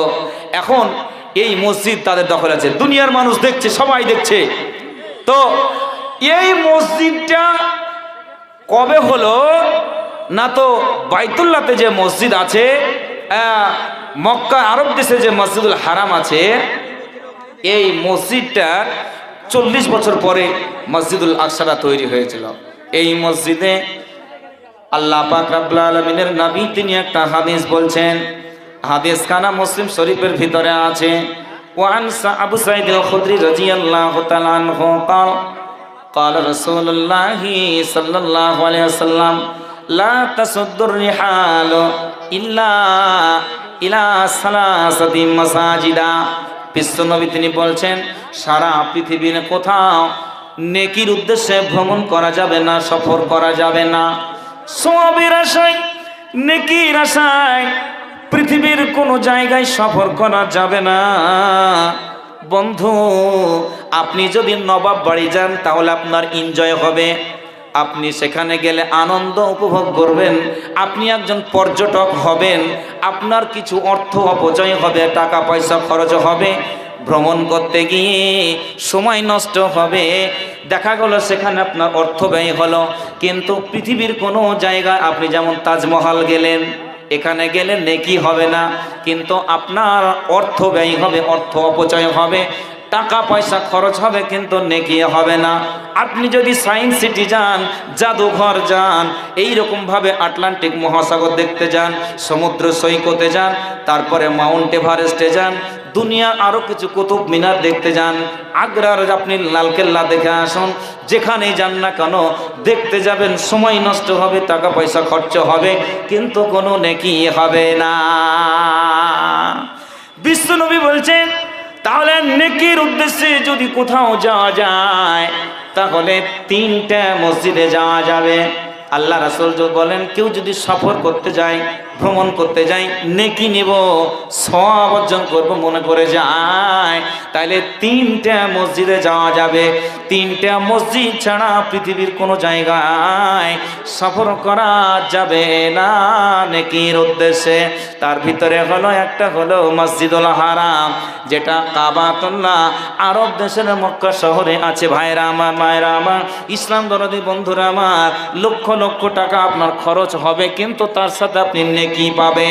এখন এই মসজিদ তাদের দখলে আছে, দুনিয়ার মানুষ দেখছে, সবাই দেখছে। তো এই মসজিদটা কবে হলো না, তো বাইতুল্লাহতে যে মসজিদ আছে, মক্কা আরব দেশে যে মসজিদুল হারাম আছে, এই মসজিদটা 40 বছর পরে মসজিদুল আকসাটা তৈরি হয়েছিল। এই মসজিদে আল্লাহ পাক রব্বুল আলামিনের নবী তিনি একটা হাদিস বলছেন, হাদিস খানা মুসলিম শরীফের ভিতরে আছে। ওয়ান আবু সাঈদ আল-খুদরি রাদিয়াল্লাহু তাআলা আনহু قال قال رسول الله صلى الله عليه وسلم لا تسد الرحال إلا إلى ثلاثة مساجد। বিশ্বনবী তিনি বলছেন, সারা পৃথিবীর কোথাও নেকির উদ্দেশ্যে ভ্রমণ করা যাবে না, সফর করা যাবে না। সওয়াবের আশায়, নেকির আশায় পৃথিবীর কোনো জায়গায় সফর করা যাবে না। বন্ধু, আপনি যদি নবাব বাড়ি যান তাহলে আপনার এনজয় হবে, আপনি সেখানে গেলে আনন্দ উপভোগ করবেন, আপনি একজন পর্যটক হবেন, আপনার কিছু অর্থ অপচয় হবে, টাকা পয়সা খরচ হবে, ভ্রমণ করতে গিয়ে সময় নষ্ট হবে, দেখা গেল সেখানে আপনার অর্থ ব্যয় হলো। কিন্তু পৃথিবীর কোনো জায়গায় আপনি যেমন তাজমহল গেলেন, এখানে গেলে নেকি হবে না, কিন্তু আপনার অর্থ ব্যয় হবে, অর্থ অপচয় হবে, টাকা পয়সা খরচ হবে, কিন্তু নেকি হবে না। আপনি যদি সায়েন্স সিটি যান, জাদুঘর যান, এইরকমভাবে আটলান্টিক মহাসাগর দেখতে যান, সমুদ্র সৈকতে যান, তারপরে মাউন্ট এভারেস্টে যান, দুনিয়ার আরো কিছু কুতুব মিনার দেখতে যান, আগ্রার আপনি লালকেল্লা দেখে আসুন, যেখানেই যান না কেন দেখতে যাবেন সময় নষ্ট হবে, টাকা পয়সা খরচ হবে, কিন্তু কোনো নেকি হবে না। বিশ্বনবী বলছেন তাহলে নেকির উদ্দেশ্যে যদি কোথাও যাওয়া যায় তাহলে 3টা মসজিদে যাওয়া যাবে। আল্লাহ রাসূল বলেন কেউ যদি সফর করতে যায়, ভ্রমণ করতে যায়, নেকি নেব, সওয়াব অর্জন করব মনে করে যায়, তাহলে 3টা মসজিদে যাওয়া যাবে। 3টা মসজিদ ছাড়া পৃথিবীর কোনো জায়গায় সফর করা যাবে না নেকির উদ্দেশ্যে। তার ভিতরে হলো একটা হলো মসজিদুল হারাম, যেটা কাবাতুল্লাহ আরব দেশের মক্কা শহরে আছে। ভাইরা আমার, মায়েরা আমার, ইসলাম দরদি বন্ধুরা আমার, লক্ষ লক্ষ টাকা আপনার খরচ হবে, কিন্তু তার সাথে আপনি নেকি পাবেন।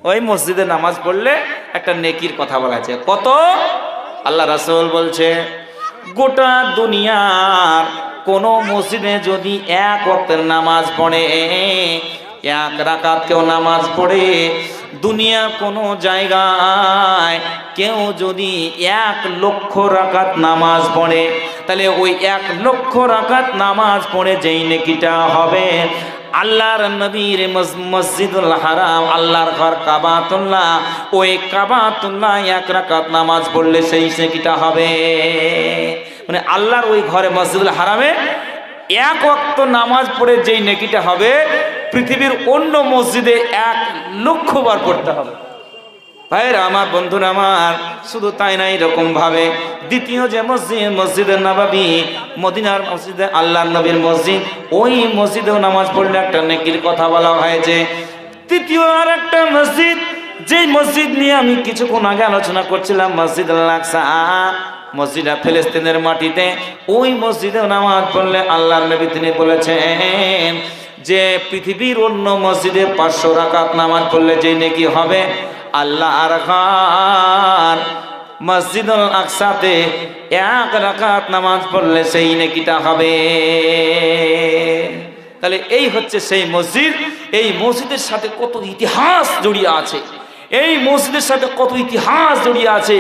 ওই মসজিদে নামাজ পড়লে একটা নেকির কথা বলা আছে। কত? আল্লাহ রাসূল বলছে গোটা দুনিয়ার কোন মসজিদে যদি 1 ওয়াক্তের নামাজ পড়ে, 1 রাকাত কেউ নামাজ পড়ে, দুনিয়ার কোনো জায়গায় কেউ যদি 1 লক্ষ রাকাত নামাজ পড়ে, তাহলে ওই 1 লক্ষ রাকাত নামাজ পড়ে যেই নেকিটা হবে, আল্লাহর নবীর মসজিদুল হারাম, আল্লাহর ঘর কাবাতুল্লাহ, ওই কাবাতুল্লাহ 1 রাকাত নামাজ পড়লে সেই নেকিটা হবে। মানে আল্লাহর ওই ঘরে মসজিদুল হারামে 1 ওয়াক্ত নামাজ পড়ে যেই নেকিটা হবে, পৃথিবীর অন্য মসজিদে 1 লক্ষ বার পড়তে হবে। ভাইরা আমার, বন্ধুরা আমার, শুধু তাই না, এরকম ভাবে দ্বিতীয় যে মসজিদ, মসজিদে নববী, মদিনার মসজিদে আল্লাহর নবীর মসজিদ, ওই মসজিদেও নামাজ পড়লে একটা নেকির কথা বলা হয়েছে। তৃতীয় আর একটা মসজিদ, যেই মসজিদ নিয়ে আমি কিছুক্ষণ আগে আলোচনা করছিলাম, মসজিদ আল আকসা, মসজিদটা ফিলিস্তিনের মাটিতে, ওই মসজিদেও নামাজ পড়লে আল্লাহর নবী তিনি বলেছেন যে পৃথিবীর অন্য মসজিদে 500 রাকাত নামাজ পড়লে যে নেকি হবে, আল্লাহর ঘর মসজিদুল আকসাতে 1 রাকাত নামাজ পড়লে সেই নেকিটা হবে। তাহলে এই হচ্ছে সেই মসজিদ। এই মসজিদের সাথে কত ইতিহাস জড়িয়ে আছে, এই মসজিদের সাথে কত ইতিহাস জড়িয়ে আছে।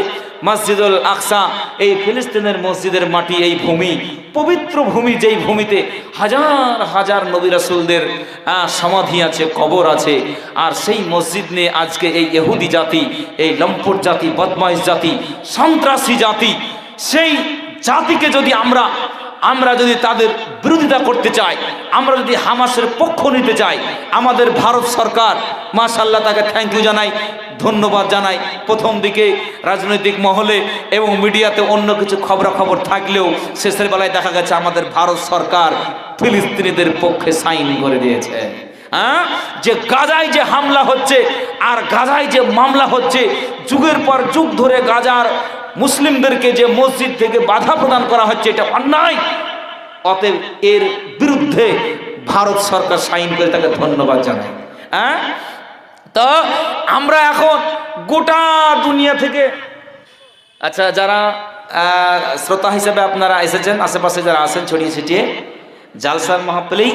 মসজিদুল আকসা, এই ফিলিস্তিনের মসজিদের মাটি, এই ভূমি, পবিত্র ভূমি, যেই ভূমিতে হাজার হাজার নবী রাসূলদের সমাধি আছে, কবর আছে। আর সেই মসজিদ নিয়ে আজকে এই ইহুদি জাতি, এই লম্পট জাতি, বদমাইশ জাতি, সন্ত্রাসী জাতি, সেই জাতিকে যদি আমরা যদি তাদের বিরোধিতা করতে চাই, আমরা যদি হামাসের পক্ষ নিতে চাই, আমাদের ভারত সরকার, মাশাআল্লাহ, তাকে থ্যাংক ইউ জানাই, ধন্যবাদ জানাই। প্রথম দিকে রাজনৈতিক মহলে এবং মিডিয়াতে অন্য কিছু খবরাখবর থাকলেও শেষের বেলায় দেখা গেছে আমাদের ভারত সরকার ফিলিস্তিনিদের পক্ষে সাইন করে দিয়েছে। যে গাজায় যে হামলা হচ্ছে আর গাজায় যে মামলা হচ্ছে, যুগের পর যুগ ধরে গাজার মুসলিমদেরকে যে মসজিদ থেকে বাধা প্রদান করা হচ্ছে, এটা অন্যায়। অতএব এর বিরুদ্ধে ভারত সরকার সাইন করে তাকে ধন্যবাদ জানায়। তো আমরা এখন গোটা দুনিয়া থেকে, আচ্ছা, যারা শ্রোতা হিসেবে আপনারা এসেছেন, আশেপাশে যারা আছেন ছড়িয়ে ছিটিয়ে, জালসার মাহফিলেই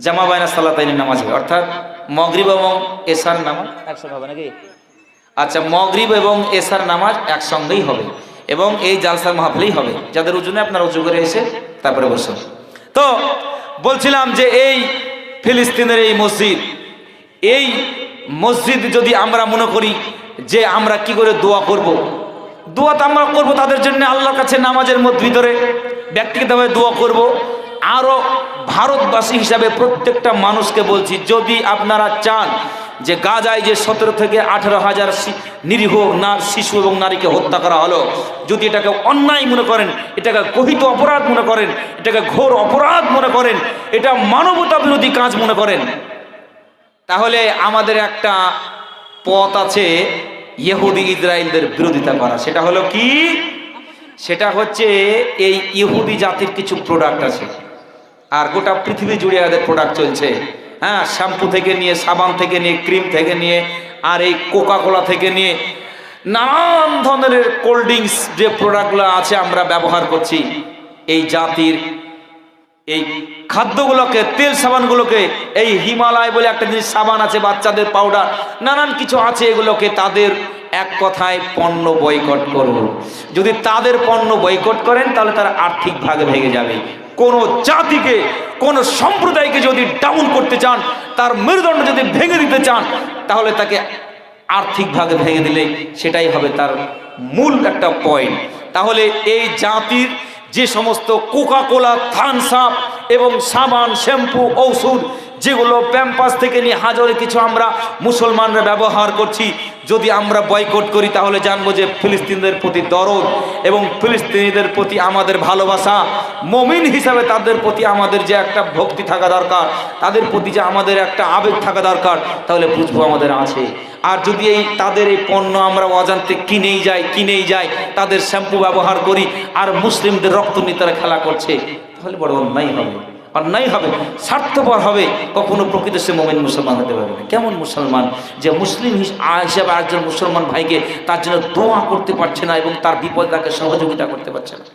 জামা বাইনা সালাতাইনের নামাজ হবে, অর্থাৎ মাগরিব এবং এশার নামাজ একসঙ্গে হবে নাকি? আচ্ছা, মাগরিব এবং এশার নামাজ একসঙ্গেই হবে এবং এই জালসার মাহফিলেই হবে। যাদের উজুনে আপনারা উজু করে এসে তারপরে বসুন। তো বলছিলাম যে এই ফিলিস্তিনের এই মসজিদ যদি আমরা মনে করি যে আমরা কি করে দোয়া করব, দোয়া তো আমরা করবো তাদের জন্য আল্লাহর কাছে, নামাজের ভিতরে ব্যক্তিগতভাবে দোয়া করব। আরও ভারতবাসী হিসাবে প্রত্যেকটা মানুষকে বলছি, যদি আপনারা চান যে গাজায় যে 17 থেকে 18,000 নিরীহ শিশু এবং নারীকে হত্যা করা হলো, যদি এটাকে অন্যায় মনে করেন, এটাকে গহিত অপরাধ মনে করেন, এটাকে ঘোর অপরাধ মনে করেন, এটা মানবতা বিরোধী কাজ মনে করেন, তাহলে আমাদের একটা পথ আছে ইহুদি ইসরায়েলদের বিরোধিতা করা। সেটা হলো কি? সেটা হচ্ছে এই ইহুদি জাতির কিছু প্রোডাক্ট আছে, আর গোটা পৃথিবী জুড়ে এদের প্রোডাক্ট চলছে। হ্যাঁ, শ্যাম্পু থেকে নিয়ে, সাবান থেকে নিয়ে, ক্রিম থেকে নিয়ে, আর এই কোকা কোলা থেকে নিয়ে নানান ধরনের কোল্ড ড্রিঙ্কস যে প্রোডাক্টগুলো আছে আমরা ব্যবহার করছি। এই জাতির এই খাদ্যগুলোকে, তেল সাবানগুলোকে, এই হিমালয় বলে একটা জিনিস সাবান আছে, বাচ্চাদের পাউডার, নানান কিছু আছে, এগুলোকে তাদের এক কথায় পণ্য বয়কট করুন। যদি তাদের পণ্য বয়কট করেন তাহলে তারা আর্থিক ভাগে ভেঙে যাবে। কোন জাতিকে, কোন সম্প্রদায়কে যদি ডাউন করতে চান, তার মেরুদণ্ড যদি ভেঙে দিতে চান, তাহলে তাকে আর্থিক ভাগে ভেঙে দিলে সেটাই হবে তার মূল একটা পয়েন্ট। তাহলে এই জাতির যে সমস্ত কোকা কোলা, থামস আপ এবং সাবান, শ্যাম্পু, ঔষধ, যেগুলো প্যাম্পাস থেকে নিয়ে হাজারে কিছু আমরা মুসলমানরা ব্যবহার করছি, যদি আমরা বয়কট করি তাহলে জানবো যে ফিলিস্তিনিদের প্রতি দরদ এবং ফিলিস্তিনিদের প্রতি আমাদের ভালোবাসা, মুমিন হিসাবে তাদের প্রতি আমাদের যে একটা ভক্তি থাকা দরকার, তাদের প্রতি যে আমাদের একটা আবেগ থাকা দরকার, তাহলে বুঝবো আমাদের আছে। আর যদি তাদের এই পণ্য আমরা অজান্তে কিনেই যাই, তাদের শ্যাম্পু ব্যবহার করি, আর মুসলিমদের রক্ত নিয়ে তারা খেলা করছে, তাহলে বড় অন্যায় হবে, স্বার্থপর হবে। কখনো প্রকৃত সে মুমিন মুসলমান হতে পারবে না। কেমন মুসলমান যে মুসলিম হিসাবে একজন মুসলমান ভাইকে তার জন্য দোয়া করতে পারছে না এবং তার বিপদে তাকে সহযোগিতা করতে পারছে না।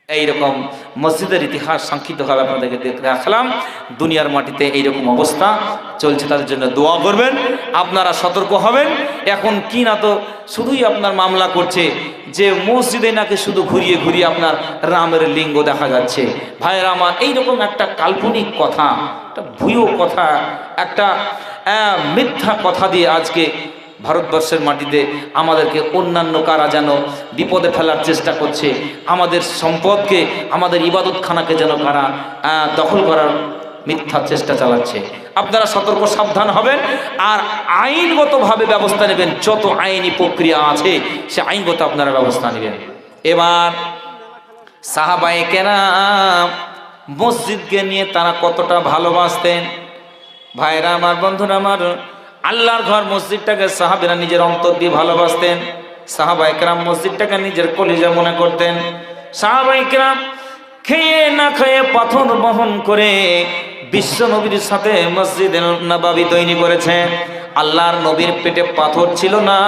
এইরকম মসজিদের ইতিহাস সংক্ষিপ্তভাবে আপনাদেরকে দেখালাম। দুনিয়ার মাটিতে এইরকম অবস্থা চলছে, তাদের জন্য দোয়া করবেন, আপনারা সতর্ক হবেন। এখন কি না তো শুধুই আপনার মামলা করছে যে মসজিদে নাকি শুধু ঘুরিয়ে আপনার রামের লিঙ্গ দেখা যাচ্ছে। ভাইয়েরা আমার, এইরকম একটা কাল্পনিক কথা, একটা ভুয়ো কথা, একটা মিথ্যা কথা দিয়ে আজকে ভারতবর্ষের মাটিতে আমাদেরকে অন্যান্য কারা যেন বিপদে ফেলার চেষ্টা করছে, আমাদের সম্পদকে, আমাদের ইবাদতখানাকে যেন কারা দখল করার মিথ্যা চেষ্টা চালাচ্ছে। আপনারা সতর্ক সাবধান হবেন আর আইনগতভাবে ব্যবস্থা নেবেন। যত আইনি প্রক্রিয়া আছে সে আইনগত আপনারা ব্যবস্থা নেবেন। এবার সাহাবায়ে কেরাম মসজিদকে নিয়ে তারা কতটা ভালোবাসতেন। ভাইরা আমার, বন্ধুরা আমার, আল্লাহর ঘর মসজিদটাকে সাহাবীরা নিজের অন্তর দিয়ে ভালোবাসতেন। সাহাবায়ে কেরাম মসজিদটাকে নিজের কলিজা মনে করতেন। সাহাবায়ে কেরাম খেয়ে না খেয়ে পাথর বহন করে বিশ্ব নবীর সাথে মসজিদে নববী তৈরি করেছে। আল্লাহর নবীর পেটে পাথর ছিল না,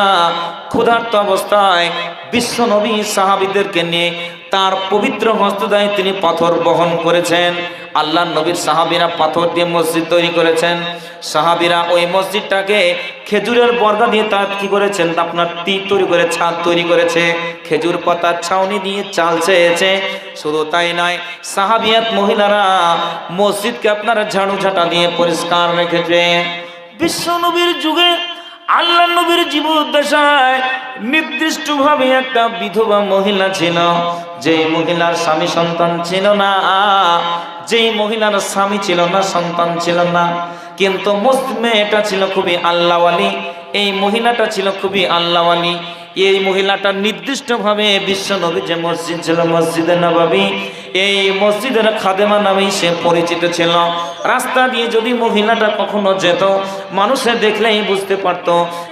ক্ষুধার্ত অবস্থায় বিশ্ব নবী সাহাবীদেরকে নিয়ে তার পবিত্র হস্তদ্বয়ে তিনি পাথর বহন করেছেন। আল্লাহর নবীর সাহাবীরা পাথর দিয়ে মসজিদ তৈরি করেছেন। সাহাবীরা ওই মসজিদটাকে খেজুরের বর্গা দিয়ে তার কি করেছেন, আপনার তীর তৈরি করে ছাদ তৈরি করেছে, খেজুর পাতার ছাউনি দিয়ে চাল চেয়েছে। শুধু তাই নয়, সাহাবিয়াত মহিলারা মসজিদকে আপনারা ঝাড়ু ঝাঁটা দিয়ে পরিষ্কার রেখেছে। বিশ্ব নবীর যুগে আল্লাহ নবীর জীবদ্দশায় নির্দিষ্টভাবে একটা বিধবা মহিলা ছিল, যেই মহিলার স্বামী সন্তান ছিল না, যেই মহিলার স্বামী ছিল না, সন্তান ছিল না, কিন্তু মেয়েটা ছিল খুবই আল্লাহওয়ালি। এই মহিলাটা ছিল খুবই আল্লাহওয়ালি। এই মহিলাটা নির্দিষ্টভাবে বিশ্ব নবী যে মসজিদ ছিল, মসজিদে নববী, এই মসজিদের খাদেমা নামেই সে পরিচিত ছিল। রাস্তা দিয়ে যদি মহিলাটা কখনো যেত, মানুষে দেখলেই বুঝতে পারত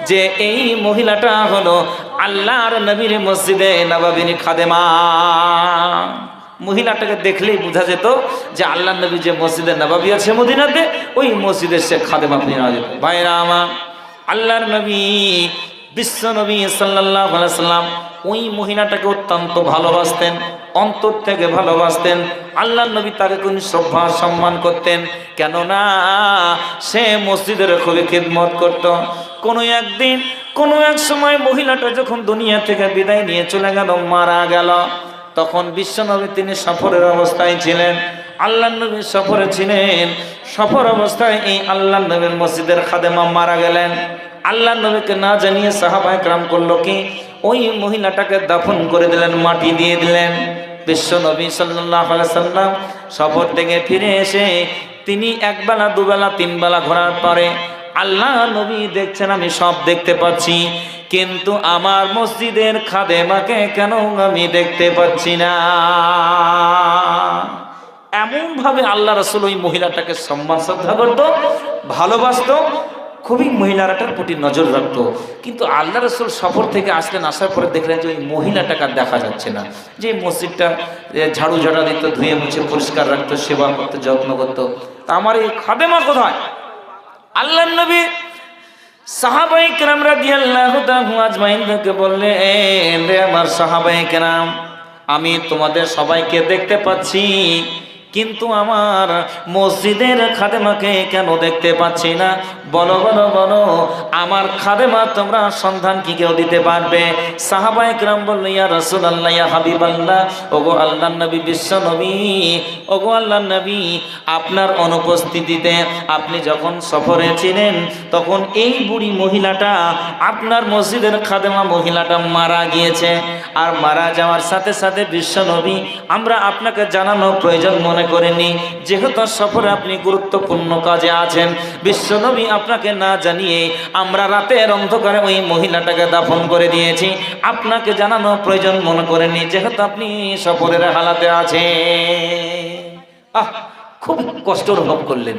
যে এই মহিলাটা হলো আল্লাহর নবীর মসজিদে নববীর খাদেমা। মহিলাটাকে দেখলেই বোঝা যেত যে আল্লাহর নবী যে মসজিদে নববী আছে মদিনাতে, ওই মসজিদের সে খাদেমা নেওয়া যেত। ভাইরা আমার, আল্লাহর নবী বিশ্ব নবী সাল্লাল্লাহু আলাইহি সাল্লাম ওই মহিলাটাকে অত্যন্ত ভালোবাসতেন, অন্তর থেকে ভালোবাসতেন। আল্লাহর নবী তাকে কোন শ্রদ্ধা সম্মান করতেন, কেননা সে মসজিদের খুবই খিদমত করত। কোনো একদিন কোনো এক সময় মহিলাটা যখন দুনিয়া থেকে বিদায় নিয়ে চলে গেল, মারা গেল, তখন বিশ্ব নবী তিনি সফরের অবস্থায় ছিলেন। আল্লাহর নবী সফরে ছিলেন। সফর অবস্থায় এই আল্লাহর নবীর মসজিদের খাদেমা মারা গেলেন। আল্লাহর নবীকে না জানিয়ে সাহাবায়ে কেরাম করলো কি, ওই মহিলাটাকে দাফন করে দিলেন, মাটি দিয়ে দিলেন। বিশ্ব নবী সাল্লাল্লাহু আলাইহি সাল্লাম সফর থেকে ফিরে এসে তিনি একবেলা দুবেলা তিনবেলা ঘোরার পরে আল্লাহ নবী দেখছেন আমি সব দেখতে পাচ্ছি, কিন্তু আমার মসজিদের খাদেমাকে কেন আমি দেখতে পাচ্ছি না। এমন ভাবে আল্লাহ রাসূল ওই মহিলাটাকে সম্মান শ্রদ্ধা করত, ভালোবাসতো, খুবই মহিলাটার প্রতি নজর রাখতো। কিন্তু আল্লাহ রাসূল সফর থেকে আসলেন, আসার পরে দেখলেন যে ওই মহিলাটাকে দেখা যাচ্ছে না। যে মসজিদটা ঝাড়ু ঝাড়া দিত, ধুয়ে মুছে পরিষ্কার রাখতো, সেবা করতো, যত্ন করতো, তা আমার এই খাদেমা কোথায়? আল্লাহর নবী সাহাবায়ে কেরাম রাদিয়াল্লাহু তাআলা আজমাইনকে বললেন, রে আমার সাহাবায়ে কেরাম, আমি তোমাদের সবাইকে দেখতে পাচ্ছি, কিন্তু আমার মসজিদের খাদেমাকে কেন দেখতে পাচ্ছি না? বলো বলো বলো, আমার খাদেমা তোমরা সন্ধান কি কেউ দিতে পারবে? সাহাবায়ে কেরাম বলল, ইয়া রাসূলুল্লাহ, ইয়া হাবিবাল্লাহ, ওগো আল্লাহর নবী, বিশ্ব নবী, ওগো আল্লাহর নবী, আপনার অনুপস্থিতিতে আপনি যখন সফরে ছিলেন তখন এই বুড়ি মহিলাটা, আপনার মসজিদের খাদেমা মহিলাটা মারা গিয়েছে। আর মারা যাওয়ার সাথে সাথে বিশ্ব নবী, আমরা আপনাকে জানানো প্রয়োজন মনে করিনি, যেহেতু সফরে আপনি গুরুত্বপূর্ণ কাজে আছেন। বিশ্ব নবী আপনাকে না জানিয়ে আমরা রাতের অন্ধকারে ওই মহিলাটাকে দাফন করে দিয়েছি, আপনাকে জানানো প্রয়োজন মনে করেনি, যেহেতু আপনি সফরের হালাতে আছেন। খুব কষ্ট অনুভব করলেন,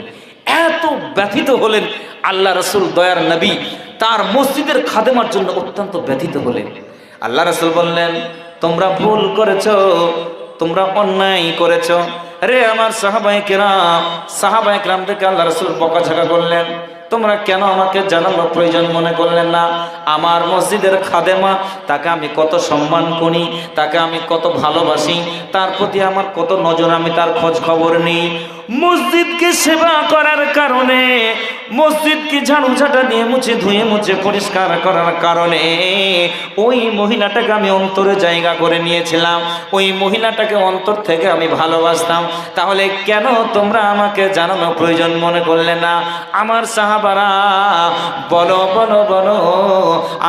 এত ব্যথিত হলেন। আল্লাহ রাসূল দয়ার নবী তার মসজিদের খাদেমার জন্য অত্যন্ত ব্যথিত হলেন। আল্লাহ রাসূল বললেন, তোমরা ভুল করেছো, তোমরা অন্যায় করেছো। রে আমার সাহাবায়ে কেরাম থেকে আল্লাহ রাসূল বকাঝকা করলেন, তোমরা কেন আমাকে জানানোর প্রয়োজন মনে করলেন না? আমার মসজিদের খাদেমা, তাকে আমি কত সম্মান করি, তাকে আমি কত ভালোবাসি, তার প্রতি আমার কত নজর, আমি তার খোঁজ খবর নেই। মসজিদকে সেবা করার কারণে, মসজিদকে ঝাড়ু ঝাঁটা দিয়ে মুছে ধুয়ে মুছে পরিষ্কার করার কারণে ওই মহিলাটাকে আমি অন্তরে জায়গা করে নিয়েছিলাম, ওই মহিলাটাকে অন্তর থেকে আমি ভালোবাসতাম। তাহলে কেন তোমরা আমাকে জানানো প্রয়োজন মনে করলে না? আমার সাহাবারা, বলো বলো বলো,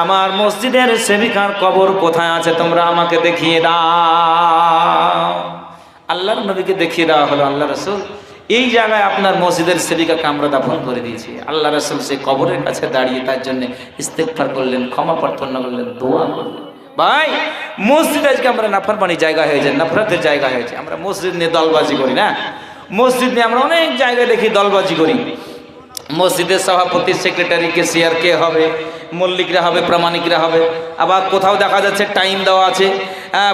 আমার মসজিদের সেবিকার কবর কোথায় আছে? তোমরা আমাকে দেখিয়ে দাও। আল্লাহর নবীকে দেখিয়ে দেওয়া হলো, আল্লাহ রাসূল, এই জায়গায় আপনার মসজিদের সেবিকাকে আমরা দাফন করে দিয়েছি। আল্লাহ রাসূল সেই কবরের কাছে দাঁড়িয়ে তার জন্য ইস্তেগফার করলেন, ক্ষমা প্রার্থনা করলেন, দোয়া করলেন। ভাই, মসজিদ আজকে আমরা নাফরমানি জায়গা হয়েছে, নফরতের জায়গা হয়েছে। আমরা মসজিদ নিয়ে দলবাজি করি না, মসজিদ নিয়ে আমরা অনেক জায়গায় দেখি দলবাজি করি। মসজিদের সভাপতি, সেক্রেটারি, কেসিয়ার কে হবে, মল্লিকরা হবে, প্রামাণিকরা হবে। আবার কোথাও দেখা যাচ্ছে টাইম দেওয়া আছে,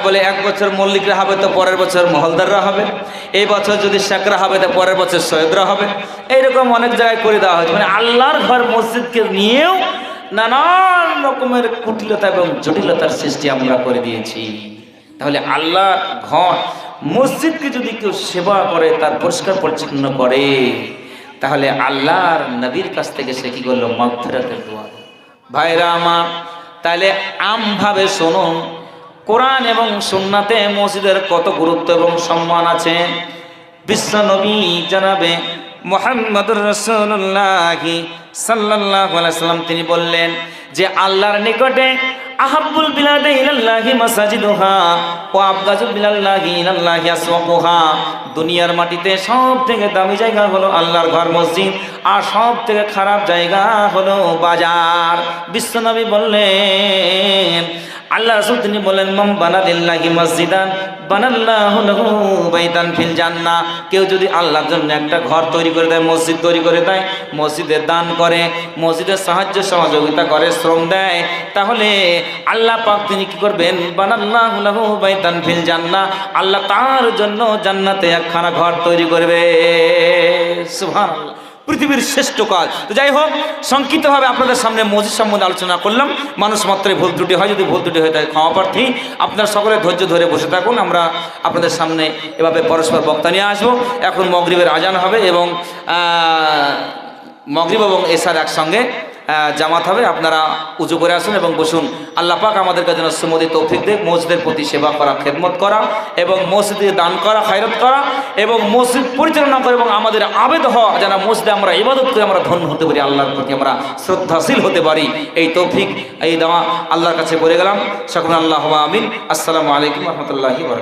বলে এক বছর মল্লিকরা হবে তো পরের বছর মহলদাররা হবে, এই বছর যদি শেখরা হবে তো পরের বছর সৈয়দরা হবে। এইরকম অনেক জায়গায় করে দেওয়া হয়েছে। মানে আল্লাহর ঘর মসজিদকে নিয়েও নানান রকমের কুটিলতা এবং জটিলতার সৃষ্টি আমরা করে দিয়েছি। তাহলে আল্লাহর ঘর মসজিদকে যদি কেউ সেবা করে, তার পরিষ্কার পরিচ্ছন্ন করে, তাহলে আল্লাহর নবীর কাছ থেকে সে কি করলো? মাগফিরাতের দোয়া। ভাইরা আমার, তাহলে আমভাবে শুনুন, কোরআন এবং সুন্নাতে মসজিদের কত গুরুত্ব এবং সম্মান আছে। বিশ্ব নবী জনাবে মুহাম্মদুর রাসূলুল্লাহ সাল্লাল্লাহু আলাইহি ওয়াসাল্লাম তিনি বললেন যে আল্লাহর নিকটে আহাব্বুল বিলাদি ইলাল্লাহি মাসাজিদুহা ওয়া আবগাজুল বিলাল্লাহি ইলাল্লাহি আসওয়াকুহা। দুনিয়ার মাটিতে সব থেকে দামি জায়গা হলো আল্লাহর ঘর মসজিদ, আর সব থেকে খারাপ জায়গা হলো বাজার। বিশ্বনবী বললেন, আল্লাহ রাসূল তিনি বলেন, মান বানা লিল্লাহি মসজিদান বানাল্লাহু লাহু বাইতান ফিল জান্নাহ। কেউ যদি আল্লাহর জন্য একটা ঘর তৈরি করে দেয়, মসজিদ তৈরি করে দেয়, মসজিদে দান করে, মসজিদের সাহায্য সহযোগিতা করে, শ্রম দেয়, তাহলে আল্লাহ পাক তিনি কি করবেন? বানাল্লাহু লাহু বাইতান ফিল জান্নাহ, আল্লাহ তার জন্য জান্নাতে একখানা ঘর তৈরি করবে। সুবহানাল্লাহ, পৃথিবীর শ্রেষ্ঠ কাজ। তো যাই হোক, সংক্ষিপ্তভাবে আপনাদের সামনে মসজিদ সম্বন্ধে আলোচনা করলাম। মানুষ মাত্রই ভুল ত্রুটি হয়, যদি ভুল ত্রুটি হয়ে থাকে ক্ষমা প্রার্থী। আপনারা সকলে ধৈর্য ধরে বসে থাকুন, আমরা আপনাদের সামনে এভাবে পরস্পর বক্তা নিয়ে আসবো। এখন মাগরিবের আজান হবে এবং মাগরিব এবং এশার একসঙ্গে জামাত হবে। আপনারা উজু করে আসুন এবং বসুন। আল্লাহ পাক আমাদের কাছে সুমতি তৌফিক দেখ, মসজিদের প্রতি সেবা করা, খেদমত করা এবং মসজিদে দান করা, খায়রাত করা এবং মসজিদ পরিচালনা করা এবং আমাদের আবেদ হওয়া, যেন মসজিদে আমরা ইবাদত করে আমরা ধন্য হতে পারি, আল্লাহর প্রতি আমরা শ্রদ্ধাশীল হতে পারি। এই তৌফিক, এই দেওয়া আল্লাহর কাছে বলে গেলাম। সকলে আল্লাহ আমিন। আসসালামু আলাইকুম ওয়া রাহমাতুল্লাহি ওয়া বারাকাতুহু।